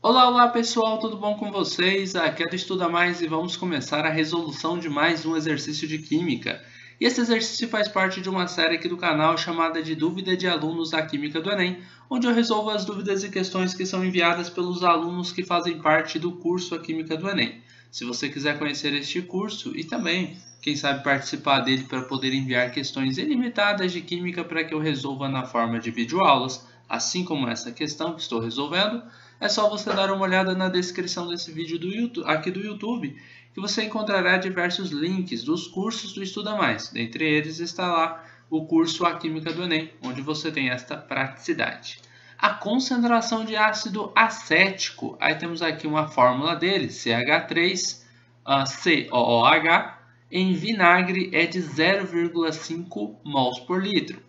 Olá, olá pessoal, tudo bom com vocês? Aqui é do Estuda Mais e vamos começar a resolução de mais um exercício de Química. E esse exercício faz parte de uma série aqui do canal chamada de Dúvida de Alunos da Química do Enem, onde eu resolvo as dúvidas e questões que são enviadas pelos alunos que fazem parte do curso A Química do Enem. Se você quiser conhecer este curso e também, quem sabe, participar dele para poder enviar questões ilimitadas de Química para que eu resolva na forma de videoaulas, assim como essa questão que estou resolvendo, é só você dar uma olhada na descrição desse vídeo aqui do YouTube, que você encontrará diversos links dos cursos do Estuda Mais. Dentre eles está lá o curso A Química do Enem, onde você tem esta praticidade. A concentração de ácido acético, aí temos aqui uma fórmula dele, CH3COOH, em vinagre é de 0,5 mols por litro.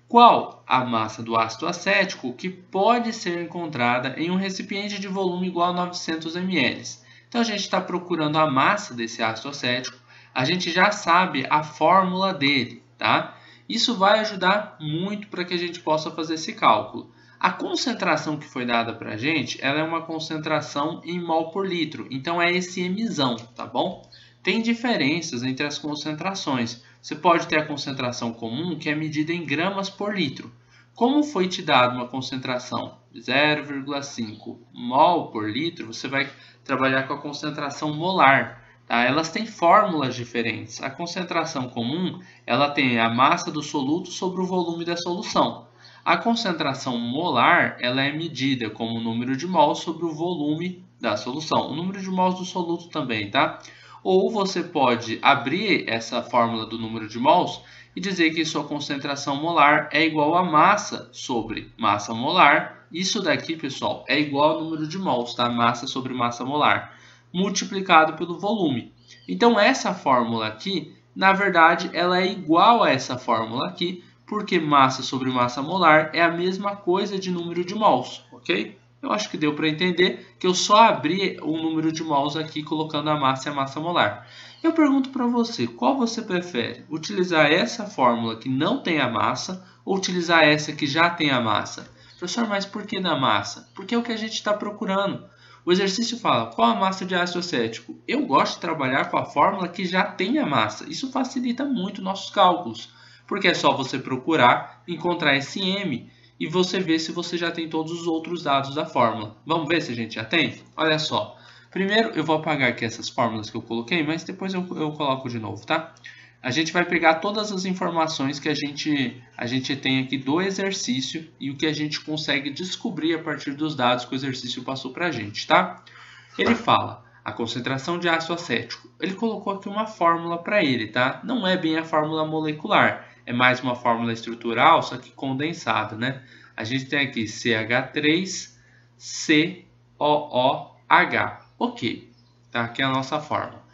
Qual a massa do ácido acético que pode ser encontrada em um recipiente de volume igual a 900 ml? Então, a gente está procurando a massa desse ácido acético, a gente já sabe a fórmula dele, tá? Isso vai ajudar muito para que a gente possa fazer esse cálculo. A concentração que foi dada para a gente, ela é uma concentração em mol por litro, então é esse mzão, tá bom? Tem diferenças entre as concentrações. Você pode ter a concentração comum, que é medida em gramas por litro. Como foi te dado uma concentração de 0,5 mol por litro, você vai trabalhar com a concentração molar. Tá? Elas têm fórmulas diferentes. A concentração comum, ela tem a massa do soluto sobre o volume da solução. A concentração molar, ela é medida como o número de mols sobre o volume da solução. O número de mols do soluto também, tá? Ou você pode abrir essa fórmula do número de mols e dizer que sua concentração molar é igual a massa sobre massa molar. Isso daqui, pessoal, é igual ao número de mols, tá? Massa sobre massa molar, multiplicado pelo volume. Então, essa fórmula aqui, na verdade, ela é igual a essa fórmula aqui, porque massa sobre massa molar é a mesma coisa de número de mols, ok? Eu acho que deu para entender que eu só abri o número de mols aqui colocando a massa e a massa molar. Eu pergunto para você, qual você prefere? Utilizar essa fórmula que não tem a massa ou utilizar essa que já tem a massa? Professor, mas por que da massa? Porque é o que a gente está procurando. O exercício fala, qual a massa de ácido acético? Eu gosto de trabalhar com a fórmula que já tem a massa. Isso facilita muito nossos cálculos, porque é só você procurar, encontrar esse M, e você vê se você já tem todos os outros dados da fórmula. Vamos ver se a gente já tem? Olha só. Primeiro eu vou apagar aqui essas fórmulas que eu coloquei, mas depois eu coloco de novo, tá? A gente vai pegar todas as informações que a gente tem aqui do exercício e o que a gente consegue descobrir a partir dos dados que o exercício passou para a gente, tá? Ele fala a concentração de ácido acético. Ele colocou aqui uma fórmula para ele, tá? Não é bem a fórmula molecular. É mais uma fórmula estrutural, só que condensada, né? A gente tem aqui CH3COOH. Ok, tá? Aqui é a nossa fórmula.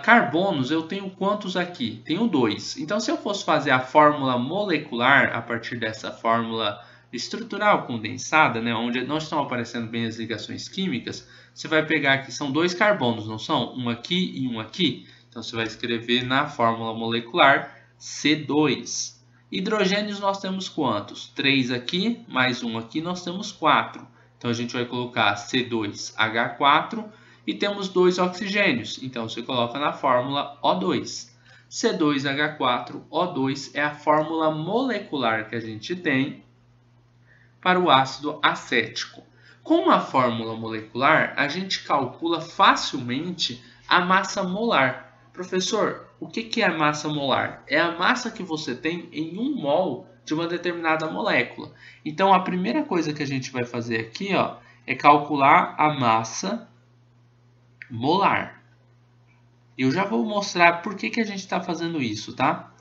Carbonos, eu tenho quantos aqui? Tenho 2. Então, se eu fosse fazer a fórmula molecular a partir dessa fórmula estrutural condensada, né, onde não estão aparecendo bem as ligações químicas, você vai pegar aqui, são 2 carbonos, não são? Um aqui e um aqui. Então, você vai escrever na fórmula molecular C2. Hidrogênios nós temos quantos? 3 aqui, mais um aqui, nós temos 4. Então, a gente vai colocar C2H4 e temos 2 oxigênios. Então, você coloca na fórmula O2. C2H4O2 é a fórmula molecular que a gente tem para o ácido acético. Com a fórmula molecular, a gente calcula facilmente a massa molar. Professor, o que é a massa molar? É a massa que você tem em 1 mol de uma determinada molécula. Então, a primeira coisa que a gente vai fazer aqui, ó, é calcular a massa molar. Eu já vou mostrar por que a gente está fazendo isso, tá?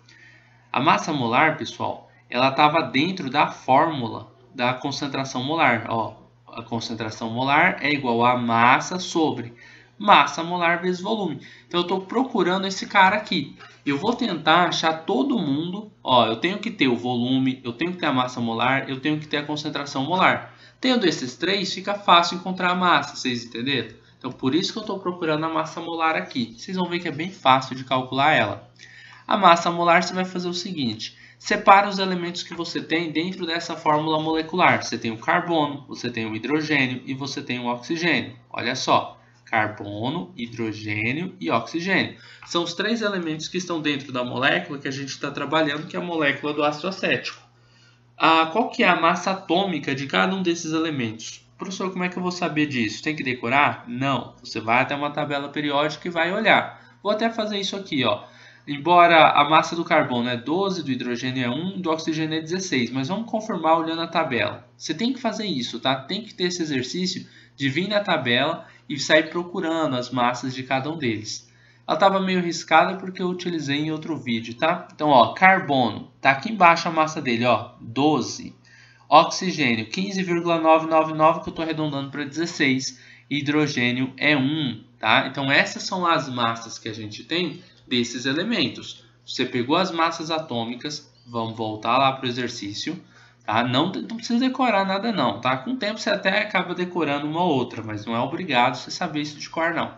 A massa molar, pessoal, ela estava dentro da fórmula da concentração molar. Ó, a concentração molar é igual a massa sobre massa molar vezes volume. Então, eu estou procurando esse cara aqui. Eu vou tentar achar todo mundo. Ó, eu tenho que ter o volume, eu tenho que ter a massa molar, eu tenho que ter a concentração molar. Tendo esses três, fica fácil encontrar a massa, vocês entenderam? Então, por isso que eu estou procurando a massa molar aqui. Vocês vão ver que é bem fácil de calcular ela. A massa molar, você vai fazer o seguinte. Separa os elementos que você tem dentro dessa fórmula molecular. Você tem o carbono, você tem o hidrogênio e você tem o oxigênio. Olha só, carbono, hidrogênio e oxigênio. São os 3 elementos que estão dentro da molécula que a gente está trabalhando, que é a molécula do ácido acético. Qual que é a massa atômica de cada um desses elementos? Professor, como é que eu vou saber disso? Tem que decorar? Não. Você vai até uma tabela periódica e vai olhar. Vou até fazer isso aqui, ó. Embora a massa do carbono é 12, do hidrogênio é 1, do oxigênio é 16. Mas vamos confirmar olhando a tabela. Você tem que fazer isso, tá? Tem que ter esse exercício de vir na tabela e sair procurando as massas de cada um deles. Ela estava meio riscada porque eu utilizei em outro vídeo, tá? Então, ó, carbono, tá aqui embaixo a massa dele, ó, 12. Oxigênio, 15,999, que eu estou arredondando para 16. Hidrogênio é 1, tá? Então, essas são as massas que a gente tem desses elementos. Você pegou as massas atômicas, vamos voltar lá para o exercício, tá? Não precisa decorar nada não, tá? Com o tempo você até acaba decorando uma ou outra, mas não é obrigado você saber isso de cor não.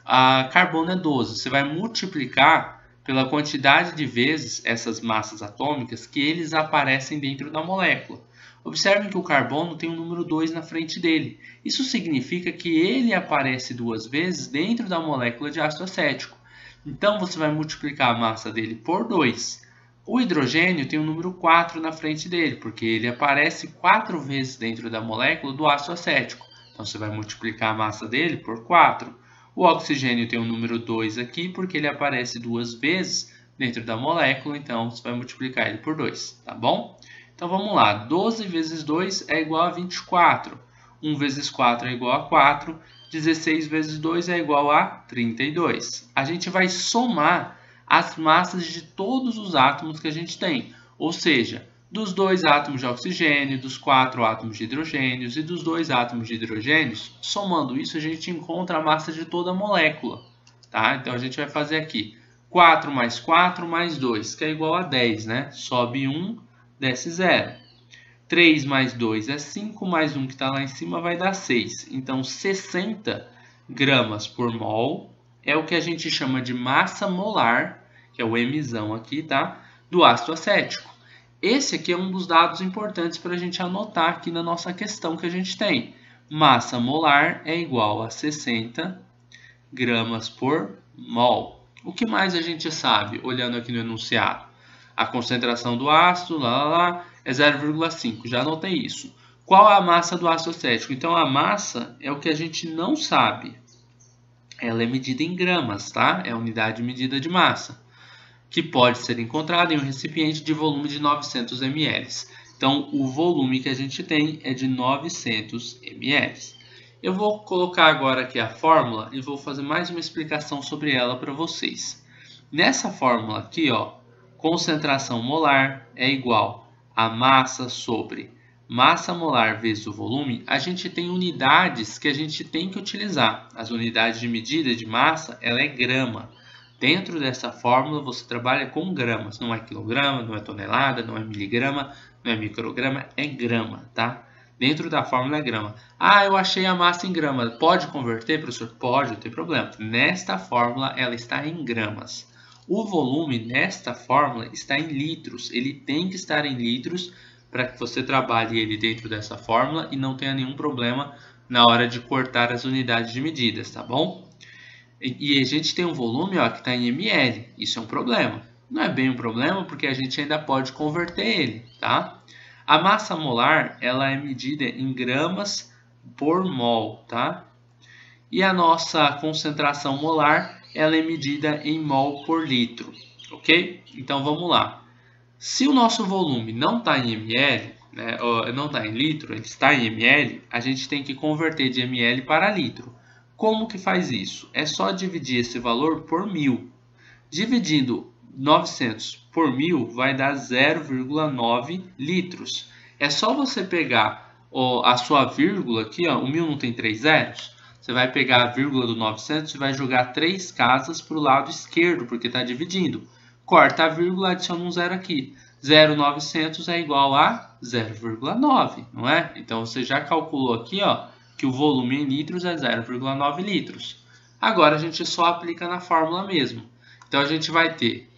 A carbono é 12, você vai multiplicar pela quantidade de vezes essas massas atômicas que eles aparecem dentro da molécula. Observem que o carbono tem o número 2 na frente dele. Isso significa que ele aparece 2 vezes dentro da molécula de ácido acético. Então, você vai multiplicar a massa dele por 2. O hidrogênio tem o número 4 na frente dele, porque ele aparece 4 vezes dentro da molécula do ácido acético. Então, você vai multiplicar a massa dele por 4. O oxigênio tem o número 2 aqui, porque ele aparece 2 vezes dentro da molécula, então você vai multiplicar ele por 2, tá bom? Então, vamos lá. 12 vezes 2 é igual a 24. 1 vezes 4 é igual a 4. 16 vezes 2 é igual a 32. A gente vai somar as massas de todos os átomos que a gente tem. Ou seja, dos 2 átomos de oxigênio, dos 4 átomos de hidrogênio e dos 2 átomos de hidrogênios. Somando isso, a gente encontra a massa de toda a molécula. Tá? Então, a gente vai fazer aqui 4 mais 4 mais 2, que é igual a 10. Né? Sobe 1, desce 0. 3 mais 2 é 5, mais 1 que está lá em cima vai dar 6. Então, 60 gramas por mol é o que a gente chama de massa molar, que é o Mzão aqui, tá? Do ácido acético. Esse aqui é um dos dados importantes para a gente anotar aqui na nossa questão que a gente tem. Massa molar é igual a 60 gramas por mol. O que mais a gente sabe, olhando aqui no enunciado? A concentração do ácido, é 0,5. Já anotei isso. Qual é a massa do ácido acético? Então, a massa é o que a gente não sabe. Ela é medida em gramas, tá? É a unidade de medida de massa, que pode ser encontrada em um recipiente de volume de 900 ml. Então, o volume que a gente tem é de 900 ml. Eu vou colocar agora aqui a fórmula e vou fazer mais uma explicação sobre ela para vocês. Nessa fórmula aqui, ó, concentração molar é igual a massa sobre massa molar vezes o volume. A gente tem unidades que a gente tem que utilizar. As unidades de medida de massa, ela é grama. Dentro dessa fórmula, você trabalha com gramas. Não é quilograma, não é tonelada, não é miligrama, não é micrograma, é grama, tá? Dentro da fórmula é grama. Ah, eu achei a massa em grama. Pode converter, professor? Pode, não tem problema. Nesta fórmula, ela está em gramas. O volume nesta fórmula está em litros. Ele tem que estar em litros para que você trabalhe ele dentro dessa fórmula e não tenha nenhum problema na hora de cortar as unidades de medidas, tá bom? E a gente tem um volume, ó, que está em ml. Isso é um problema. Não é bem um problema porque a gente ainda pode converter ele, tá? A massa molar, ela é medida em gramas por mol, tá? E a nossa concentração molar, ela é medida em mol por litro, ok? Então, vamos lá. Se o nosso volume não está em ml, né, não está em litro, ele está em ml, a gente tem que converter de ml para litro. Como que faz isso? É só dividir esse valor por 1000. Dividindo 900 por 1000 vai dar 0,9 litros. É só você pegar a sua vírgula aqui, ó, o 1000 não tem 3 zeros? Você vai pegar a vírgula do 900 e vai jogar 3 casas para o lado esquerdo, porque está dividindo. Corta a vírgula, adiciona um zero aqui. 0,900 é igual a 0,9, não é? Então, você já calculou aqui, ó, que o volume em litros é 0,9 litros. Agora, a gente só aplica na fórmula mesmo. Então, a gente vai ter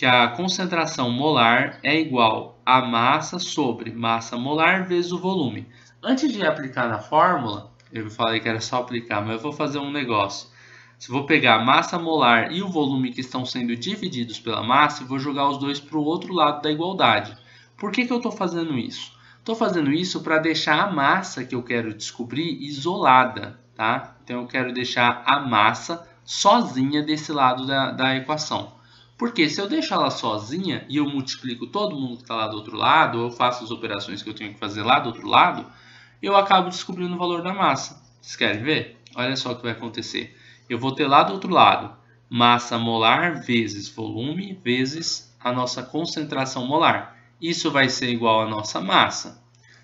que a concentração molar é igual a massa sobre massa molar vezes o volume. Antes de aplicar na fórmula, eu falei que era só aplicar, mas eu vou fazer um negócio. Se eu vou pegar a massa molar e o volume que estão sendo divididos pela massa, e vou jogar os dois para o outro lado da igualdade. Por que eu estou fazendo isso? Estou fazendo isso para deixar a massa que eu quero descobrir isolada, tá? Então eu quero deixar a massa sozinha desse lado da equação. Porque se eu deixar ela sozinha e eu multiplico todo mundo que está lá do outro lado, ou eu faço as operações que eu tenho que fazer lá do outro lado, eu acabo descobrindo o valor da massa. Vocês querem ver? Olha só o que vai acontecer. Eu vou ter lá do outro lado massa molar vezes volume vezes a nossa concentração molar. Isso vai ser igual à nossa massa.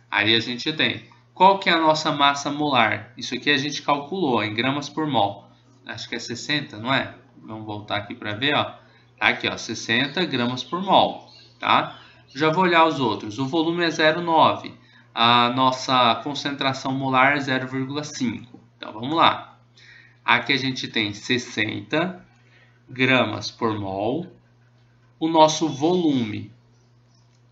Aí a gente tem, qual que é a nossa massa molar? Isso aqui a gente calculou em gramas por mol. Acho que é 60, não é? Vamos voltar aqui para ver, ó. Tá aqui, ó, 60 gramas por mol, tá? Já vou olhar os outros. O volume é 0,9. A nossa concentração molar é 0,5. Então, vamos lá. Aqui a gente tem 60 gramas por mol. O nosso volume,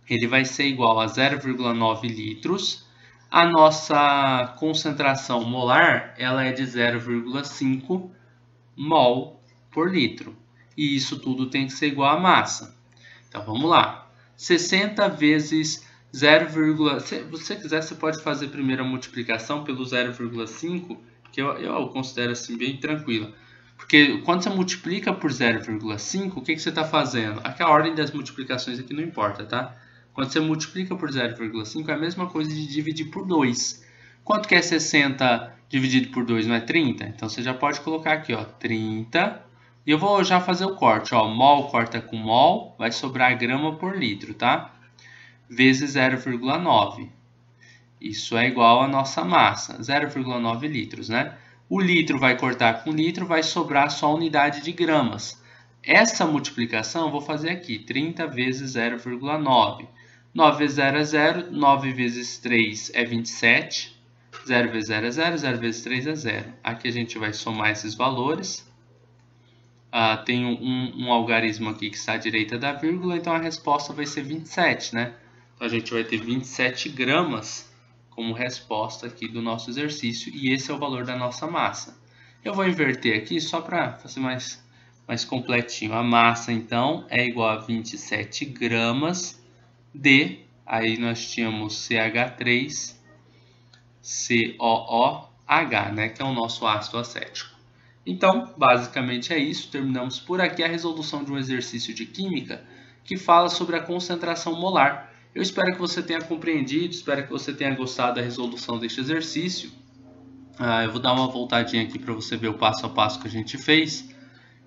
ele vai ser igual a 0,9 litros. A nossa concentração molar, ela é de 0,5 mol por litro. E isso tudo tem que ser igual à massa. Então, vamos lá. 60 vezes 0, se você quiser, você pode fazer primeiro a multiplicação pelo 0,5, que eu considero assim bem tranquilo. Porque quando você multiplica por 0,5, o que você está fazendo? Aqui a ordem das multiplicações aqui não importa, tá? Quando você multiplica por 0,5, é a mesma coisa de dividir por 2. Quanto que é 60 dividido por 2? Não é 30? Então, você já pode colocar aqui, ó, 30... E eu vou já fazer o corte, ó, mol corta com mol, vai sobrar grama por litro, tá? Vezes 0,9. Isso é igual à nossa massa, 0,9 litros, né? O litro vai cortar com litro, vai sobrar só a unidade de gramas. Essa multiplicação eu vou fazer aqui, 30 vezes 0,9. 9 vezes 0 é 0, 9 vezes 3 é 27. 0 vezes 0 é 0, 0 vezes 3 é 0. Aqui a gente vai somar esses valores. Tem um algarismo aqui que está à direita da vírgula, então a resposta vai ser 27, né? Então a gente vai ter 27 gramas como resposta aqui do nosso exercício, e esse é o valor da nossa massa. Eu vou inverter aqui só para fazer mais completinho. A massa, então, é igual a 27 gramas de, aí nós tínhamos CH3, COOH, né? Que é o nosso ácido acético. Então, basicamente é isso. Terminamos por aqui a resolução de um exercício de química que fala sobre a concentração molar. Eu espero que você tenha compreendido, espero que você tenha gostado da resolução deste exercício. Eu vou dar uma voltadinha aqui para você ver o passo a passo que a gente fez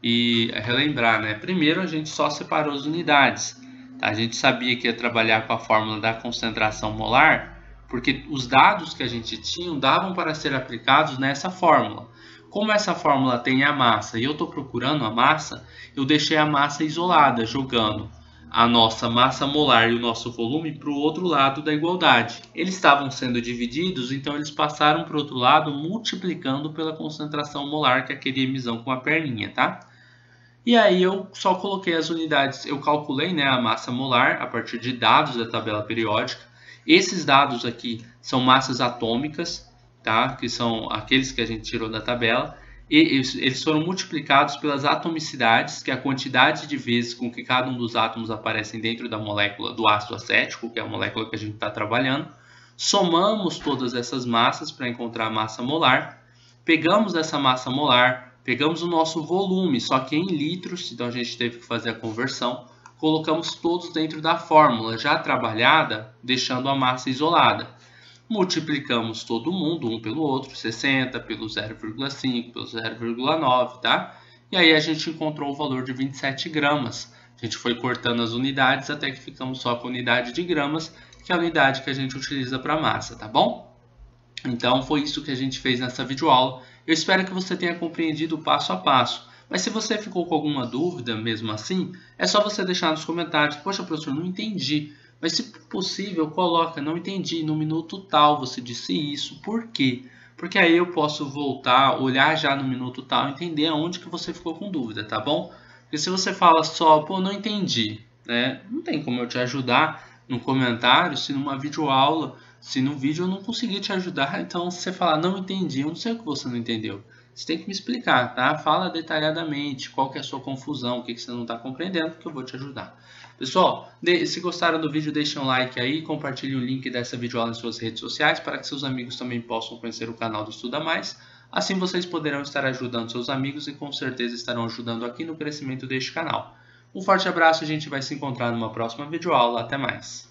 e relembrar, né? Primeiro, a gente só separou as unidades. Tá? A gente sabia que ia trabalhar com a fórmula da concentração molar, porque os dados que a gente tinha davam para ser aplicados nessa fórmula. Como essa fórmula tem a massa e eu estou procurando a massa, eu deixei a massa isolada, jogando a nossa massa molar e o nosso volume para o outro lado da igualdade. Eles estavam sendo divididos, então eles passaram para o outro lado, multiplicando pela concentração molar, que é aquele emisão com a perninha, tá? E aí eu só coloquei as unidades, eu calculei, né, a massa molar a partir de dados da tabela periódica. Esses dados aqui são massas atômicas, tá? Que são aqueles que a gente tirou da tabela, e eles foram multiplicados pelas atomicidades, que é a quantidade de vezes com que cada um dos átomos aparecem dentro da molécula do ácido acético, que é a molécula que a gente está trabalhando. Somamos todas essas massas para encontrar a massa molar, pegamos essa massa molar, pegamos o nosso volume, só que em litros, então a gente teve que fazer a conversão, colocamos todos dentro da fórmula já trabalhada, deixando a massa isolada. Multiplicamos todo mundo, um pelo outro, 60 pelo 0,5, pelo 0,9, tá? E aí a gente encontrou o valor de 27 gramas. A gente foi cortando as unidades até que ficamos só com a unidade de gramas, que é a unidade que a gente utiliza para massa, tá bom? Então foi isso que a gente fez nessa videoaula. Eu espero que você tenha compreendido o passo a passo. Mas se você ficou com alguma dúvida mesmo assim, é só você deixar nos comentários. Poxa, professor, não entendi. Mas se possível, coloca, não entendi, no minuto tal você disse isso. Por quê? Porque aí eu posso voltar, olhar já no minuto tal, entender aonde que você ficou com dúvida, tá bom? Porque se você fala só, pô, não entendi, né? Não tem como eu te ajudar no comentário, se numa videoaula, se no vídeo eu não conseguir te ajudar, então se você falar não entendi, eu não sei o que você não entendeu. Você tem que me explicar, tá? Fala detalhadamente qual que é a sua confusão, o que você não está compreendendo, que eu vou te ajudar. Pessoal, se gostaram do vídeo, deixem um like aí, compartilhem o link dessa videoaula em suas redes sociais para que seus amigos também possam conhecer o canal do Estuda Mais. Assim vocês poderão estar ajudando seus amigos e com certeza estarão ajudando aqui no crescimento deste canal. Um forte abraço, a gente vai se encontrar numa próxima videoaula. Até mais!